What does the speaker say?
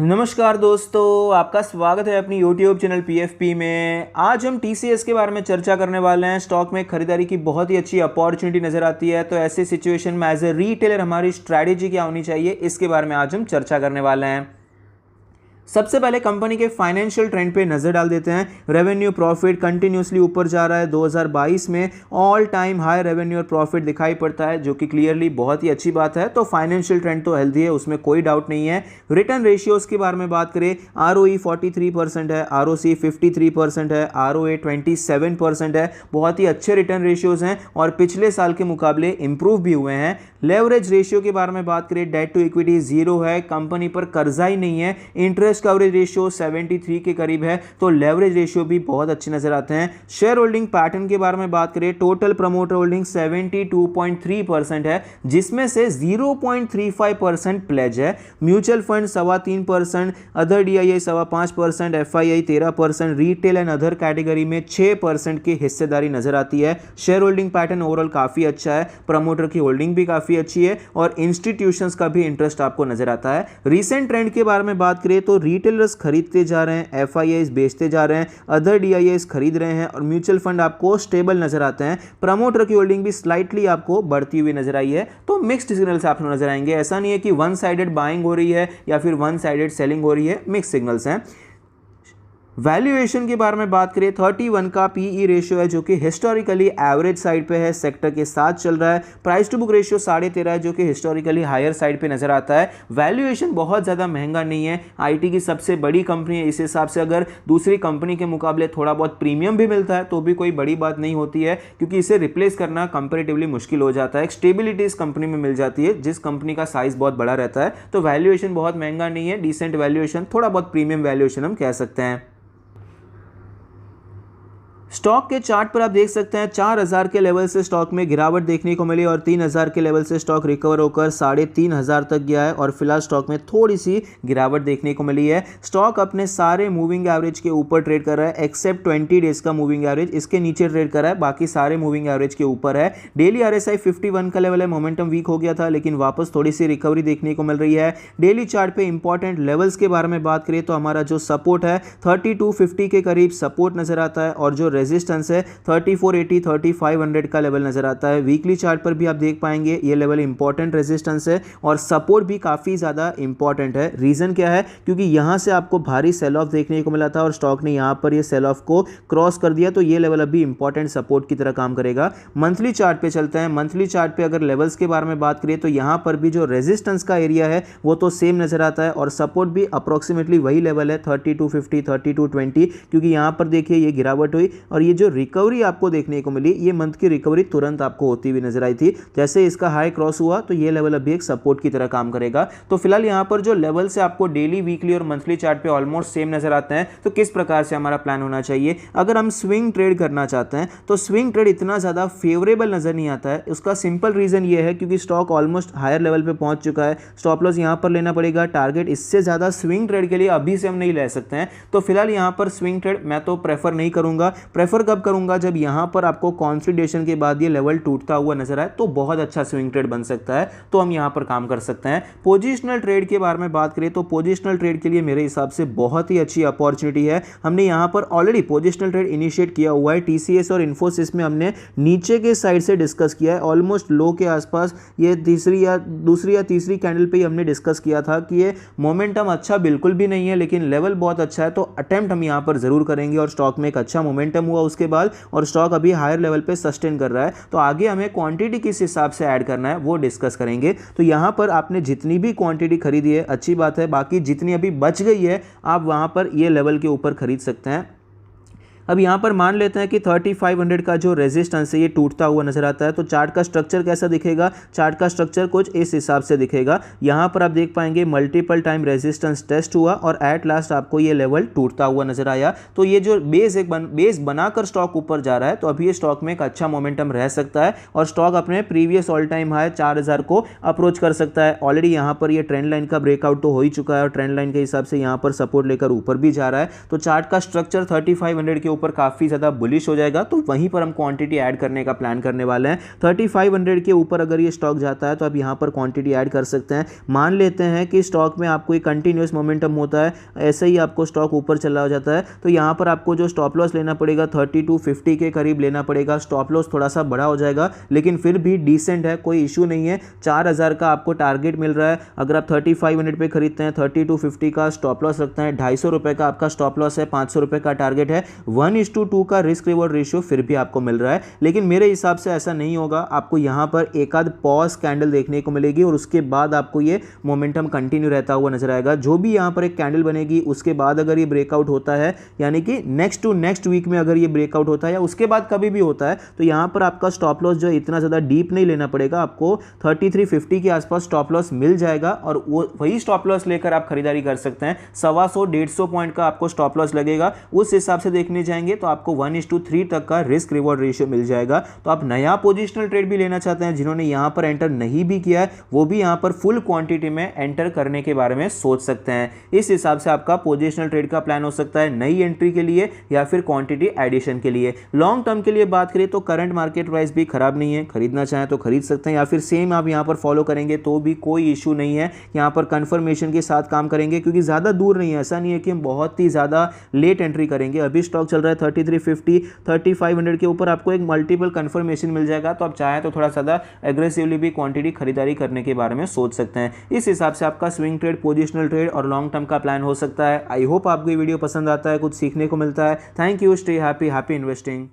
नमस्कार दोस्तों, आपका स्वागत है अपनी YouTube चैनल PFP में। आज हम TCS के बारे में चर्चा करने वाले हैं। स्टॉक में खरीदारी की बहुत ही अच्छी अपॉर्चुनिटी नज़र आती है, तो ऐसे सिचुएशन में एज ए रिटेलर हमारी स्ट्रैटेजी क्या होनी चाहिए, इसके बारे में आज हम चर्चा करने वाले हैं। सबसे पहले कंपनी के फाइनेंशियल ट्रेंड पे नजर डाल देते हैं। रेवेन्यू प्रॉफिट कंटिन्यूसली ऊपर जा रहा है। 2022 में ऑल टाइम हाई रेवेन्यू और प्रॉफिट दिखाई पड़ता है, जो कि क्लियरली बहुत ही अच्छी बात है। तो फाइनेंशियल ट्रेंड तो हेल्दी है, उसमें कोई डाउट नहीं है। रिटर्न रेशियोज की बारे में बात करें, ROE 43% है, ROC 53% है, ROA 27% है। बहुत ही अच्छे रिटर्न रेशियोज हैं और पिछले साल के मुकाबले इंप्रूव भी हुए हैं। लेवरेज रेशियो के बारे में बात करें, डेट टू इक्विटी 0 है, कंपनी पर कर्जा ही नहीं है। इंटरेस्ट कवरेज रेशियो 73 के करीब है, तो लेवरेज रेशियो भी बहुत अच्छे नजर आते हैं। शेयर होल्डिंग पैटर्न के बारे में बात करें, टोटल प्रमोटर होल्डिंग 72.3% है, जिसमें से 0.35% प्लेज है। Mutual fund 3.25%, other DII 5.5%, FII 13%, retail and other category में 6% की हिस्सेदारी नजर आती है। शेयर होल्डिंग पैटर्न ओवरऑल काफी अच्छा है, प्रमोटर की होल्डिंग भी काफी अच्छी है और इंस्टीट्यूशंस का भी इंटरेस्ट आपको नजर आता है। रिसेंट ट्रेंड के बारे में बात करें तो रिटेलर्स खरीदते जा रहे हैं, FIIs बेचते जा रहे हैं, अदर DIIs खरीद रहे हैं और म्यूचुअल फंड आपको स्टेबल नजर आते हैं। प्रमोटर की होल्डिंग भी स्लाइटली आपको बढ़ती हुई नजर आई है। तो मिक्स्ड सिग्नल्स आपको नजर आएंगे। ऐसा नहीं है कि वन साइडेड बाइंग हो रही है या फिर वन साइडेड सेलिंग हो रही है, मिक्स सिग्नल्स हैं। वैल्यूएशन के बारे में बात करें, 31 का PE रेशियो है, जो कि हिस्टोरिकली एवरेज साइड पे है, सेक्टर के साथ चल रहा है। प्राइस टू बुक रेशियो 13.5 है, जो कि हिस्टोरिकली हायर साइड पे नजर आता है। वैल्यूएशन बहुत ज़्यादा महंगा नहीं है, IT की सबसे बड़ी कंपनी है। इस हिसाब से अगर दूसरी कंपनी के मुकाबले थोड़ा बहुत प्रीमियम भी मिलता है तो भी कोई बड़ी बात नहीं होती है, क्योंकि इसे रिप्लेस करना कंपेरेटिवली मुश्किल हो जाता है। एक स्टेबिलिटी इस कंपनी में मिल जाती है, जिस कंपनी का साइज बहुत बड़ा रहता है। तो वैल्यूएशन बहुत महंगा नहीं है, डिसेंट वैल्यूएशन, थोड़ा बहुत प्रीमियम वैल्यूएशन हम कह सकते हैं। स्टॉक के चार्ट पर आप देख सकते हैं 4000 के लेवल से स्टॉक में गिरावट देखने को मिली और 3000 के लेवल से स्टॉक रिकवर होकर 3500 तक गया है और फिलहाल स्टॉक में थोड़ी सी गिरावट देखने को मिली है। स्टॉक अपने सारे मूविंग एवरेज के ऊपर ट्रेड कर रहा है, एक्सेप्ट 20 डेज का मूविंग एवरेज इसके नीचे ट्रेड कर रहा है, बाकी सारे मूविंग एवरेज के ऊपर है। डेली RSI 51 का लेवल है, मोमेंटम वीक हो गया था लेकिन वापस थोड़ी सी रिकवरी देखने को मिल रही है। डेली चार्ट पे इंपॉर्टेंट लेवल्स के बारे में बात करें तो हमारा जो सपोर्ट है 3250 के करीब सपोर्ट नजर आता है और जो रेजिस्टेंस है 3480 3500 का लेवल नजर आता है। वीकली चार्ट पर भी आप देख पाएंगे ये लेवल इंपॉर्टेंट रेजिस्टेंस है और सपोर्ट भी काफी ज्यादा इंपॉर्टेंट है। रीजन क्या है, क्योंकि यहां से आपको भारी सेल ऑफ देखने को मिला था और स्टॉक ने यहां पर ये सेल ऑफ को क्रॉस कर दिया, तो ये लेवल अभी इंपॉर्टेंट सपोर्ट की तरह काम करेगा। मंथली चार्ट पे चलते हैं। मंथली चार्ट पे अगर लेवल्स के बारे में बात करें तो यहां पर भी जो रेजिस्टेंस का एरिया है वो तो सेम नजर आता है और सपोर्ट भी अप्रोक्सीमेटली वही लेवल है 3250 3220, क्योंकि यहां पर देखिए ये गिरावट हुई और ये जो रिकवरी आपको देखने को मिली, ये मंथ की रिकवरी तुरंत आपको होती हुई नजर आई थी। जैसे इसका हाई क्रॉस हुआ तो ये लेवल अभी एक सपोर्ट की तरह काम करेगा। तो फिलहाल यहां पर जो लेवल से आपको डेली, वीकली और मंथली चार्ट पे ऑलमोस्ट सेम नजर आते हैं। तो किस प्रकार से हमारा प्लान होना चाहिए, अगर हम स्विंग ट्रेड करना चाहते हैं तो स्विंग ट्रेड इतना ज्यादा फेवरेबल नजर नहीं आता है। उसका सिंपल रीजन ये है क्योंकि स्टॉक ऑलमोस्ट हायर लेवल पे पहुंच चुका है, स्टॉप लॉस यहां पर लेना पड़ेगा। टारगेट इससे ज्यादा स्विंग ट्रेड के लिए अभी से हम नहीं ले सकते हैं। तो फिलहाल यहां पर स्विंग ट्रेड मैं तो प्रेफर नहीं करूंगा। प्रेफर कब करूंगा, जब यहां पर आपको कंसोलिडेशन के बाद ये लेवल टूटता हुआ नजर आए तो बहुत अच्छा स्विंग ट्रेड बन सकता है, तो हम यहां पर काम कर सकते हैं। पोजिशनल ट्रेड के बारे में बात करें तो पोजिशनल ट्रेड के लिए मेरे हिसाब से बहुत ही अच्छी अपॉर्चुनिटी है। हमने यहां पर ऑलरेडी पोजिशनल ट्रेड इनिशिएट किया हुआ है। TCS और इन्फोसिस में हमने नीचे के साइड से डिस्कस किया है, ऑलमोस्ट लो के आसपास। ये दूसरी या तीसरी कैंडल पे ही हमने डिस्कस किया था कि ये मोमेंटम अच्छा बिल्कुल भी नहीं है लेकिन लेवल बहुत अच्छा है, तो अटेम्प्ट हम यहां पर जरूर करेंगे और स्टॉक में एक अच्छा मोमेंटम हुआ उसके बाद और स्टॉक अभी हायर लेवल पे सस्टेन कर रहा है। तो आगे हमें क्वांटिटी किस हिसाब से ऐड करना है वो डिस्कस करेंगे। तो यहां पर आपने जितनी भी क्वांटिटी खरीदी है अच्छी बात है, बाकी जितनी अभी बच गई है आप वहां पर ये लेवल के ऊपर खरीद सकते हैं। अब यहाँ पर मान लेते हैं कि 3500 का जो रेजिस्टेंस है ये टूटता हुआ नजर आता है, तो चार्ट का स्ट्रक्चर कैसा दिखेगा, चार्ट का स्ट्रक्चर कुछ इस हिसाब से दिखेगा। यहाँ पर आप देख पाएंगे मल्टीपल टाइम रेजिस्टेंस टेस्ट हुआ और एट लास्ट आपको ये लेवल टूटता हुआ नजर आया। तो ये जो बेस बनाकर स्टॉक ऊपर जा रहा है, तो अभी ये स्टॉक में एक अच्छा मोमेंटम रह सकता है और स्टॉक अपने प्रीवियस ऑल टाइम हाई 4000 को अप्रोच कर सकता है। ऑलरेडी यहाँ पर ये ट्रेंड लाइन का ब्रेकआउट तो हो ही चुका है और ट्रेंड लाइन के हिसाब से यहाँ पर सपोर्ट लेकर ऊपर भी जा रहा है। तो चार्ट का स्ट्रक्चर 3500 के ऊपर काफ़ी ज़्यादा बुलिश हो जाएगा तो वहीं पर हम क्वांटिटी ऐड करने का प्लान करने वाले हैं। 3500 के ऊपर अगर ये स्टॉक जाता है तो आप यहाँ पर क्वांटिटी ऐड कर सकते हैं। मान लेते हैं कि स्टॉक में आपको एक कंटिन्यूस मोमेंटम होता है, ऐसे ही आपको स्टॉक ऊपर चला जाता है तो यहाँ पर आपको जो स्टॉप लॉस लेना पड़ेगा 3250 के करीब लेना पड़ेगा। स्टॉप लॉस थोड़ा सा बड़ा हो जाएगा लेकिन फिर भी डिसेंट है, कोई इशू नहीं है। 4000 का आपको टारगेट मिल रहा है। अगर आप 3500 पे खरीदते हैं, 3250 का स्टॉप लॉस रखते हैं, 250 रुपये का आपका स्टॉप लॉस है, 500 रुपये का टारगेट है, 1:2 का रिस्क रिवॉर्ड रेशियो फिर भी आपको मिल रहा है। लेकिन मेरे हिसाब से ऐसा नहीं होगा, आपको यहाँ पर एक आध पॉज कैंडल देखने को मिलेगी और उसके बाद आपको ये मोमेंटम कंटिन्यू रहता हुआ नजर आएगा। जो भी यहाँ पर एक कैंडल बनेगी उसके बाद अगर ये ब्रेकआउट होता है, यानी कि नेक्स्ट टू नेक्स्ट वीक में अगर ये ब्रेकआउट होता है या उसके बाद कभी भी होता है, तो यहाँ पर आपका स्टॉप लॉस जो इतना ज़्यादा डीप नहीं लेना पड़ेगा, आपको 3350 के आसपास स्टॉप लॉस मिल जाएगा और वही स्टॉप लॉस लेकर आप खरीदारी कर सकते हैं। 125-150 पॉइंट का आपको स्टॉप लॉस लगेगा। उस हिसाब से देखने जाएंगे तो आपको 1:3 तक का रिस्क रिवॉर्ड रेशियो मिल जाएगा। तो आप नया पोजिशनल ट्रेड भी लेना चाहते हैं, जिन्होंने यहाँ पर एंटर नहीं भी किया है वो भी यहाँ पर फुल क्वांटिटी में एंटर करने के बारे में सोच सकते हैं। इस हिसाब से आपका पोजिशनल ट्रेड का प्लान हो सकता है नई एंट्री के लिए या फिर क्वांटिटी एडिशन के लिए। लॉन्ग टर्म के लिए बात करें तो करंट मार्केट प्राइस भी खराब नहीं है, खरीदना चाहें तो खरीद सकते हैं या फिर सेम आप यहाँ पर फॉलो करेंगे तो भी कोई इशू नहीं है। यहाँ पर कंफर्मेशन के साथ काम करेंगे क्योंकि ज़्यादा दूर नहीं है, ऐसा नहीं है कि हम बहुत ही ज़्यादा लेट एंट्री करेंगे। अभी स्टॉक चल रहा है 3350, 3500 के ऊपर आपको एक मल्टीपल कंफर्मेशन मिल जाएगा तो आप चाहें तो थोड़ा ज़्यादा एग्रेसिवली भी क्वांटिटी खरीदारी करने के बारे में सोच सकते हैं। इस हिसाब से आपका स्विंग ट्रेड, पोजिशनल ट्रेड और लॉन्ग टर्म का प्लान हो सकता है। आई होप आपको ये वीडियो पसंद आता है, कुछ सीखने को मिलता है। Thank you, stay happy, happy investing.